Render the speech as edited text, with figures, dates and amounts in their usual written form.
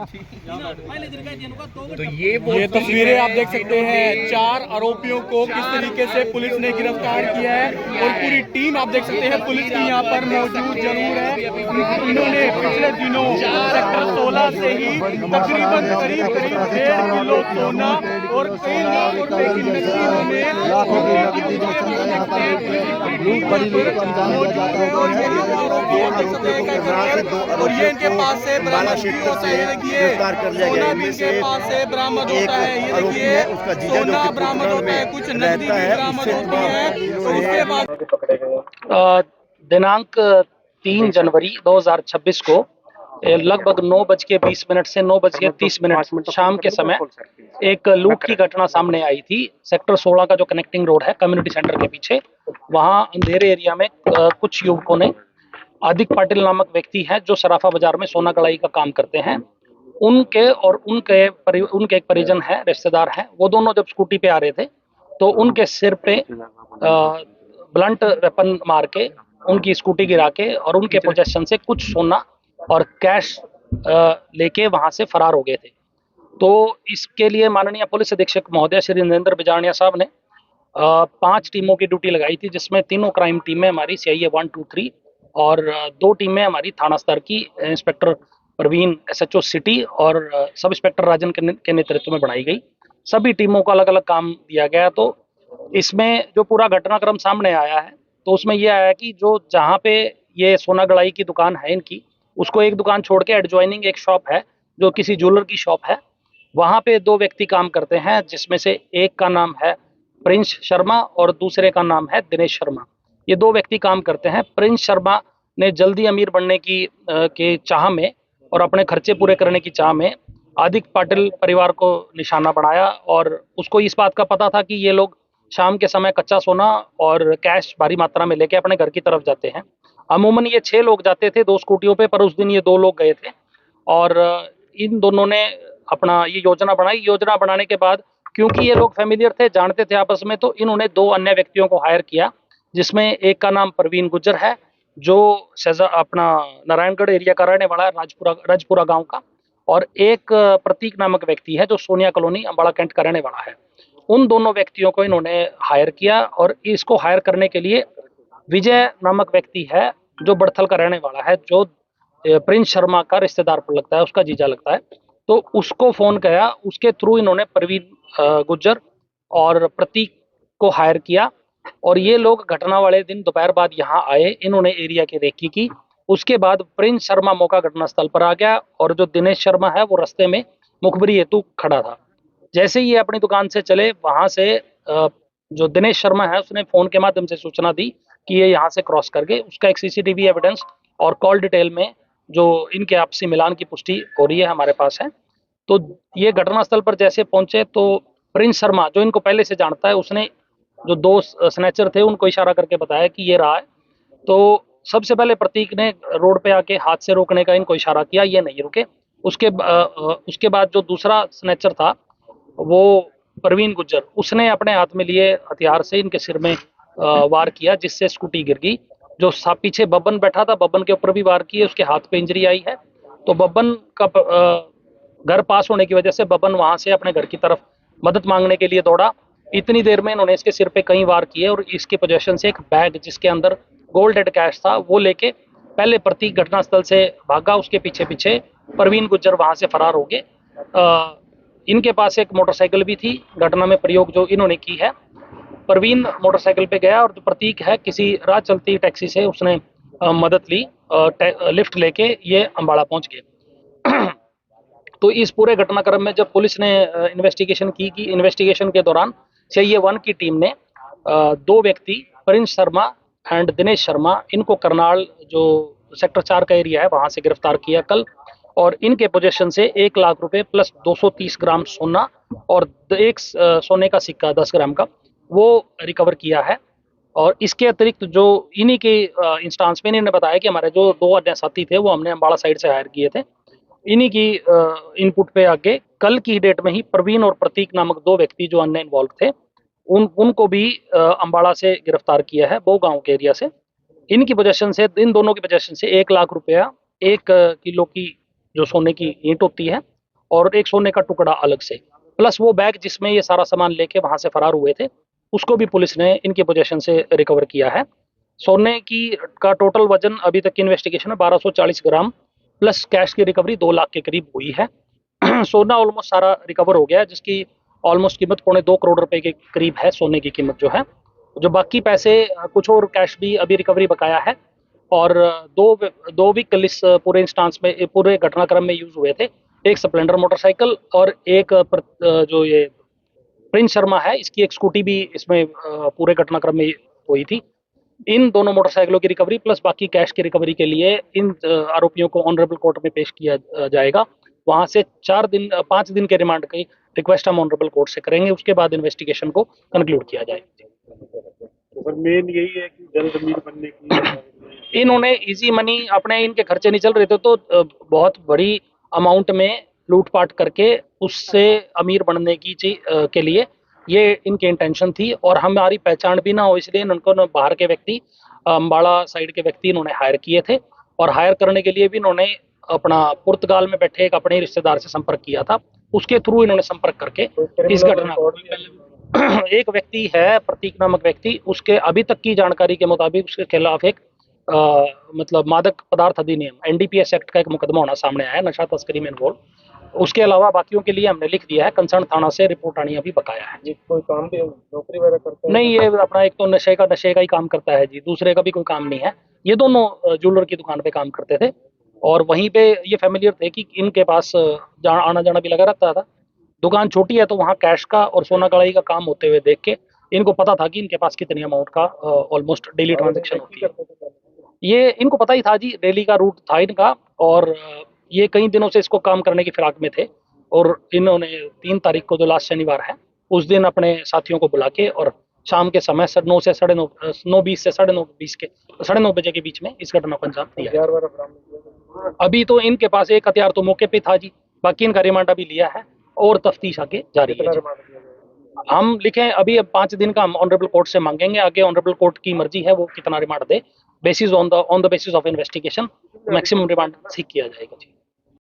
तो ये तस्वीरें आप देख सकते हैं, 4 आरोपियों को किस तरीके से पुलिस ने गिरफ्तार किया है और पूरी टीम आप देख सकते हैं पुलिस की यहाँ पर मौजूद जरूर है। इन्होंने पिछले दिनों सेक्टर 16 से ही तकरीबन करीब 1.5 किलो सोना और कई लाख रुपए की और ये इनके पास से बरामद होता है। गिरफ्तार कर लिया गया। इनके पास से बरामद होता है, ये देखिए सोना बरामद होता है, कुछ नकदी भी बरामद होती है। उसके बाद दिनांक 3 जनवरी 2026 को लगभग 9:20 से 9:30 शाम के समय एक लूट की घटना सामने आई थी। सेक्टर 16 का जो कनेक्टिंग रोड है कम्युनिटी सेंटर के पीछे, वहां अंधेरे एरिया में कुछ युवकों ने, आदिक पाटिल नामक व्यक्ति है जो सराफा बाजार में सोना कढ़ाई का काम करते हैं, उनके और उनके एक परिजन है, रिश्तेदार हैं, वो दोनों जब स्कूटी पे आ रहे थे तो उनके सिर पे ब्लंट वेपन मार के उनकी स्कूटी गिरा के और उनके पोजेशन से कुछ सोना और कैश लेके वहां से फरार हो गए थे। तो इसके लिए माननीय पुलिस अधीक्षक महोदय श्री नरेंद्र बिजारनिया साहब ने 5 टीमों की ड्यूटी लगाई थी, जिसमें तीनों क्राइम टीमें हमारी CIA 1, 2, 3 और 2 टीमें हमारी थाना स्तर की इंस्पेक्टर प्रवीण SHO सिटी और सब इंस्पेक्टर राजन के नेतृत्व में बनाई गई। सभी टीमों को अलग अलग काम दिया गया। तो इसमें जो पूरा घटनाक्रम सामने आया है तो उसमें यह आया कि जो जहाँ पे ये सोना गढ़ाई की दुकान है इनकी, उसको एक दुकान छोड़ के एडजॉइनिंग एक शॉप है जो किसी ज्वेलर की शॉप है, वहां पे 2 व्यक्ति काम करते हैं, जिसमें से एक का नाम है प्रिंस शर्मा और दूसरे का नाम है दिनेश शर्मा। ये 2 व्यक्ति काम करते हैं। प्रिंस शर्मा ने जल्दी अमीर बनने की के चाह में और अपने खर्चे पूरे करने की चाह में आदिक पाटिल परिवार को निशाना बनाया और उसको इस बात का पता था कि ये लोग शाम के समय कच्चा सोना और कैश भारी मात्रा में लेके अपने घर की तरफ जाते हैं। अमूमन ये 6 लोग जाते थे 2 स्कूटियों पे, पर उस दिन ये 2 लोग गए थे और इन दोनों ने अपना ये योजना बनाई। योजना बनाने के बाद क्योंकि ये लोग फैमिलियर थे, जानते थे आपस में, तो इन्होंने 2 अन्य व्यक्तियों को हायर किया, जिसमें एक का नाम प्रवीण गुज्जर है जो अपना नारायणगढ़ एरिया का रहने वाला है, राजपुरा गांव का, और एक प्रतीक नामक व्यक्ति है जो सोनिया कॉलोनी अम्बाड़ा कैंट का रहने वाला है। उन दोनों व्यक्तियों को इन्होंने हायर किया और इसको हायर करने के लिए विजय नामक व्यक्ति है जो बड़थल का रहने वाला है, जो प्रिंस शर्मा का रिश्तेदार पर लगता है, उसका जीजा लगता है, तो उसको फोन किया। उसके थ्रू इन्होंने प्रवीण गुज्जर और प्रतीक को हायर किया और ये लोग घटना वाले दिन दोपहर बाद यहाँ आए। इन्होंने एरिया की रेकी की। उसके बाद प्रिंस शर्मा मौका घटनास्थल पर आ गया और जो दिनेश शर्मा है वो रास्ते में मुखबरी हेतु खड़ा था। जैसे ही ये अपनी दुकान से चले, वहां से जो दिनेश शर्मा है उसने फोन के माध्यम से सूचना दी कि ये यहाँ से क्रॉस कर गए। उसका एक CCTV एविडेंस और कॉल डिटेल में जो इनके आपसी मिलान की पुष्टि हो रही है हमारे पास है। तो ये घटनास्थल पर जैसे पहुंचे तो प्रिंस शर्मा जो इनको पहले से जानता है, उसने जो 2 स्नैचर थे उनको इशारा करके बताया कि ये रहा है। तो सबसे पहले प्रतीक ने रोड पे आके हाथ से रोकने का इनको इशारा किया, ये नहीं रुके। उसके बाद जो दूसरा स्नैचर था वो प्रवीण गुज्जर, उसने अपने हाथ में लिए हथियार से इनके सिर में वार किया, जिससे स्कूटी गिर गई। जो पीछे बब्बन बैठा था, बब्बन के ऊपर भी वार किए, उसके हाथ पे इंजरी आई है। तो बब्बन का घर पास होने की वजह से बब्बन वहां से अपने घर की तरफ मदद मांगने के लिए दौड़ा। इतनी देर में इन्होंने इसके सिर पे कई वार किए और इसके पोजीशन से एक बैग जिसके अंदर गोल्ड कैश था वो लेके पहले प्रतीक घटनास्थल से भागा। उसके पीछे पीछे प्रवीण गुज्जर वहां से फरार हो गए। इनके पास एक मोटरसाइकिल भी थी, घटना में प्रयोग जो इन्होंने की है। प्रवीण मोटरसाइकिल पे गया और जो प्रतीक है किसी राह चलती टैक्सी से उसने मदद ली, लिफ्ट लेके ये अम्बाड़ा पहुंच गए। तो इस पूरे घटनाक्रम में जब पुलिस ने इन्वेस्टिगेशन की इन्वेस्टिगेशन के दौरान CIA 1 की टीम ने 2 व्यक्ति प्रिंस शर्मा एंड दिनेश शर्मा, इनको करनाल जो सेक्टर 4 का एरिया है वहां से गिरफ्तार किया कल, और इनके पोजीशन से 1 लाख रुपए प्लस 230 ग्राम सोना और एक सोने का सिक्का 10 ग्राम का वो रिकवर किया है। और इसके अतिरिक्त जो इन्हीं के इंस्टांस में इन्होंने बताया कि हमारे जो 2 अन्य साथी थे वो हमने अम्बाड़ा साइड से हायर किए थे। इन्हीं की इनपुट पे आगे कल की डेट में ही प्रवीण और प्रतीक नामक 2 व्यक्ति जो अन्य इन्वॉल्व थे उनको भी अम्बाड़ा से गिरफ्तार किया है, बो गांव के एरिया से। इनकी पोजीशन से, इन दोनों की पोजीशन से 1 लाख रुपया, 1 किलो की जो सोने की ईंट होती है और एक सोने का टुकड़ा अलग से, प्लस वो बैग जिसमें ये सारा सामान लेके वहां से फरार हुए थे, उसको भी पुलिस ने इनके पोजीशन से रिकवर किया है। सोने की का टोटल वजन अभी तक की इन्वेस्टिगेशन में 1240 ग्राम प्लस कैश की रिकवरी 2 लाख के करीब हुई है। सोना ऑलमोस्ट सारा रिकवर हो गया है, जिसकी ऑलमोस्ट कीमत 2.25 करोड़ रुपए के करीब है सोने की कीमत जो है। जो बाकी पैसे कुछ और कैश भी अभी रिकवरी बकाया है। और दो व्हीकल इस पूरे इंस्टांस में पूरे घटनाक्रम में यूज हुए थे। एक स्प्लेंडर मोटरसाइकिल और एक जो ये प्रिंस शर्मा है, इसकी एक स्कूटी भी इसमें पूरे घटनाक्रम में हुई थी। इन दोनों मोटरसाइकिलों की रिकवरी प्लस बाकी कैश की रिकवरी के लिए इन आरोपियों को ऑनरेबल कोर्ट में पेश किया जाएगा। वहां से 5 दिन के रिमांड की रिक्वेस्ट हम ऑनरेबल कोर्ट से करेंगे, उसके बाद इन्वेस्टिगेशन को कंक्लूड किया जाएगा। तो सर मेन यही है कि जल्द अमीर बनने की इन्होंने इजी मनी, अपने इनके खर्चे नहीं चल रहे थे तो बहुत बड़ी अमाउंट में लूटपाट करके उससे अमीर बनने की के लिए ये इनकी इंटेंशन थी। और हमारी पहचान भी ना हो इसलिए इनको बाहर के व्यक्ति, अम्बाड़ा साइड के व्यक्ति इन्होंने हायर किए थे। और हायर करने के लिए भी इन्होंने अपना पुर्तगाल में बैठे एक अपने रिश्तेदार से संपर्क किया था, उसके थ्रू इन्होंने संपर्क करके इस घटना को एक व्यक्ति है प्रतीक नामक व्यक्ति, उसके अभी तक की जानकारी के मुताबिक उसके खिलाफ एक मतलब मादक पदार्थ अधिनियम एनडीपीएस एक्ट का एक मुकदमा होना सामने आया है, नशा तस्करी में इन्वॉल्व। उसके अलावा बाकियों के लिए हमने लिख दिया है, कंसर्न थाना से रिपोर्ट आनी अभी बकाया है। ये कोई काम भी नौकरी वगैरह करते हैं? नहीं, ये अपना एक तो नशे का ही काम करता है जी, दूसरे का भी कोई काम नहीं है। ये दोनों ज्वेलर की दुकान पे काम करते थे और वहीं पे ये फैमिलियर थे कि इनके पास आना जाना भी लगा रहता था। दुकान छोटी है तो वहाँ कैश का और सोना कढ़ाई का काम होते हुए देख के इनको पता था कि इनके पास कितनी अमाउंट का ऑलमोस्ट डेली ट्रांजेक्शन होती है। ये इनको पता ही था जी, डेली का रूट था इनका। और ये कई दिनों से इसको काम करने की फिराक में थे। और इन्होंने 3 तारीख को जो लास्ट शनिवार है उस दिन अपने साथियों को बुला के और शाम के समय 9 से 9:20 से 9:30 के 9:30 बजे के बीच में इस घटना को अंजाम दिया। अभी तो इनके पास एक हथियार तो मौके पे था जी, बाकी इनका रिमांड अभी लिया है और तफ्तीश आगे जारी है। हम लिखें अभी, अब 5 दिन का हम ऑनरेबल कोर्ट से मांगेंगे, आगे ऑनरेबल कोर्ट की मर्जी है वो कितना remand they. Basis on the basis of investigation maximum remand सीख किया जाएगा जी।